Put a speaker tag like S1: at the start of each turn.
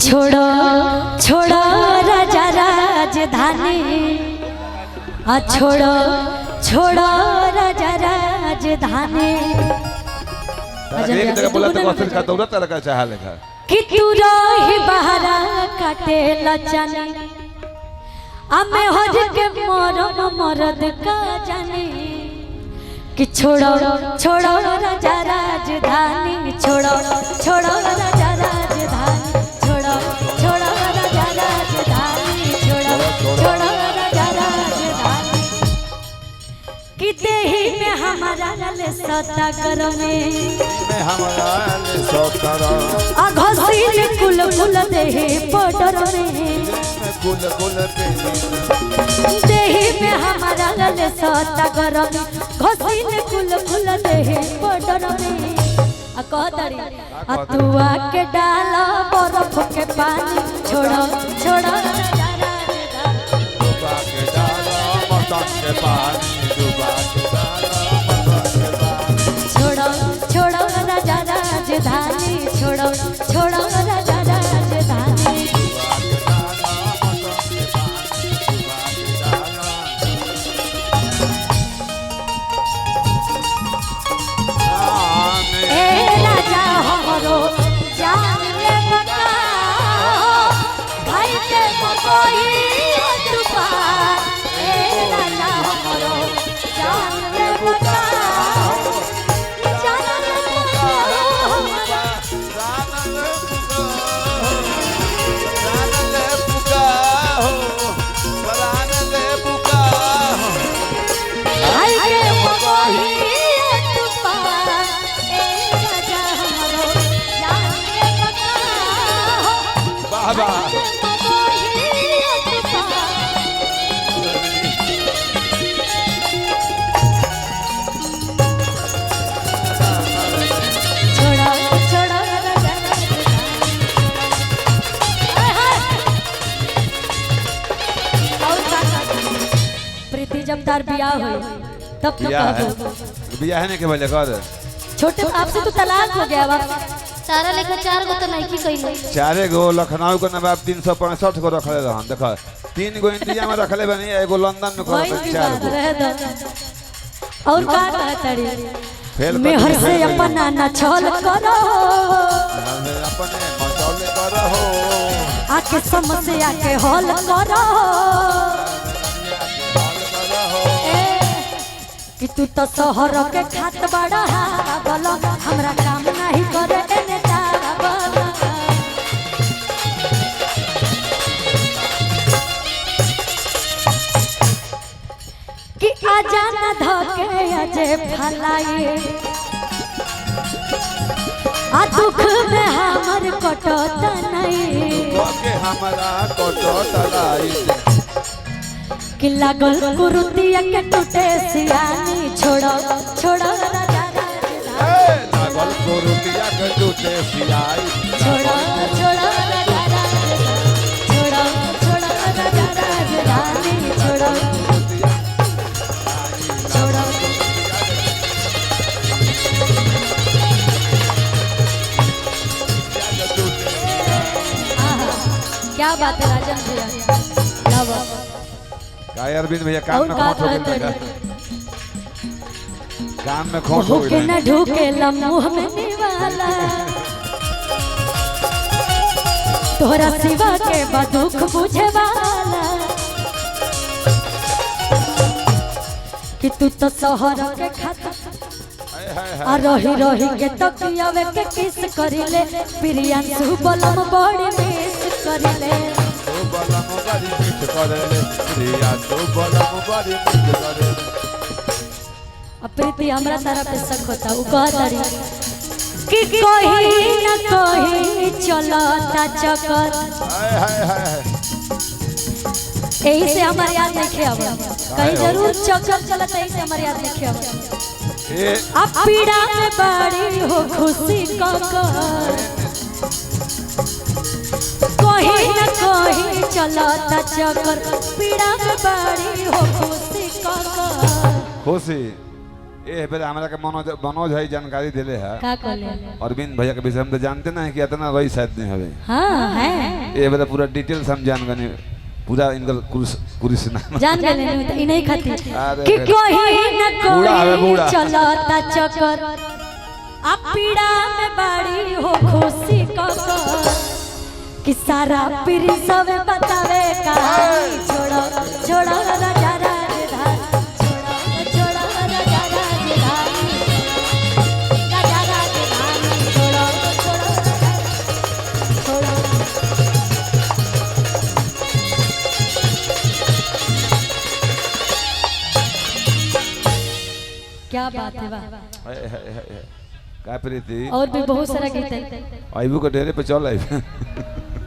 S1: छोड़ो छोड़ो राजा राजधानी छोड़ो छोड़ो राजा राजधानी
S2: एक जगह बोला तो असर का दौलत लगा चाह लेखा
S1: कि तू रही बहरा काटे लचनी हमें हज के मरम मरद का जाने कि छोड़ो छोड़ो राजा राजधानी छोड़ो छोड़ो राजा राजधानी छोड़ो छोड़ो राजा राजधानी छोड़ो छोड़ो राजा राजधानी कि देही में हमारा ले सता कर में
S2: हमारा ले सता
S1: घसील कुल कुल देहे बॉर्डर में
S2: कुल कुल
S1: देही में हमारा ले सता कर घसील कुल कुल देहे बॉर्डर में कहतरी अतुआ के डाला बर्फ के पानी छोड़ो छोड़ो राजा
S2: डूबा के डाला मटन के पानी डूबा के डाला मटन के पानी
S1: छोड़ो छोड़ो राजा राजधानी छोड़ो छोड़ो राजा राजधानी जब तार बियाह हो तब तो
S2: बियाह है के बोले कर
S1: छोटे आपसे तो तलाक हो गया बा
S3: तारा लेखा 4 गो तो नहीं की कइले
S2: 4 गो लखनऊ के नवाब 365 गो रखले रहन देख 3 गो इंडिया में रखले बनी एगो लंदन में कर 4 गो
S1: और का कहतड़ी मैं हर से अपना न छल करो
S2: अपने मचौल करो
S1: आके समस्या के हल करो कि तू तो शहर के खात बड़ा बोलो हमरा काम नहीं करे एने तारा बोलो कि आजा न धके अजे फलाई आ दुख में हमर कटत नहीं
S2: के हमरा कटत लाई
S1: कि लागल कुरुतिया के टूटे सियानी छोड़ो छोड़ो राजा राजधानी
S2: लागल कुरुतिया के टूटे सियाई
S1: छोड़ो छोड़ो राजा राजधानी छोड़ो छोड़ो राजा राजधानी छोड़ो छोड़ो क्या बात है राजन भैया
S2: काय अरविंद भैया काम में खोट हो गया काम में खोट हो
S1: गया न ढूके मुंह में निवाला तोरा सिवा के बदुख बुझे वाला कि तू तो शहर के खाता आ रही रही के तकियावे के किस करिले प्रियांशु बलम बड़ी मिस करिले
S2: बलम बड़ी मिस करिले प्रियांशु बलम बड़ी मिस करिले
S1: प्रीति हमरा तरफ पे शक होता उ कहतरी कि कहीं न कहीं चलता चक्कर
S2: हाय हाय हाय
S1: यही से हमारे याद नहीं अब कहीं जरूर चक्कर चलता यही से हमारे याद नहीं अब अब पीड़ा में बड़ी हो खुशी ककर कहीं न कहीं चलता चक्कर पीड़ा में बड़ी हो खुशी ककर
S2: खुशी ए बेर हमरा के मनोज है जानकारी देले है
S1: का कहले
S2: अरविंद भैया के विषय हम तो जानते ना है कि इतना रही शायद नहीं हवे
S1: हां है
S2: ए बेर पूरा डिटेल्स हम जान गने पूरा इनकर कुरिस नाम
S1: जान गए नहीं तो इन्हीं खातिर
S2: अरे
S1: कि कोई न
S2: बूढ़ा है, बूढ़ा।
S1: कोई चलता चक्कर अब पीड़ा में बड़ी हो खुशी ककर कि सारा पीरी सब बतावे कहानी छोड़ो छोड़ो राजा राजधानी छोड़ो राजा राजधानी राजा राजधानी छोड़ो छोड़ो क्या बात है वाह
S2: का प्रीति
S1: और भी बहुत सारा गीत है
S2: आइबू के डेरे पे चल आइब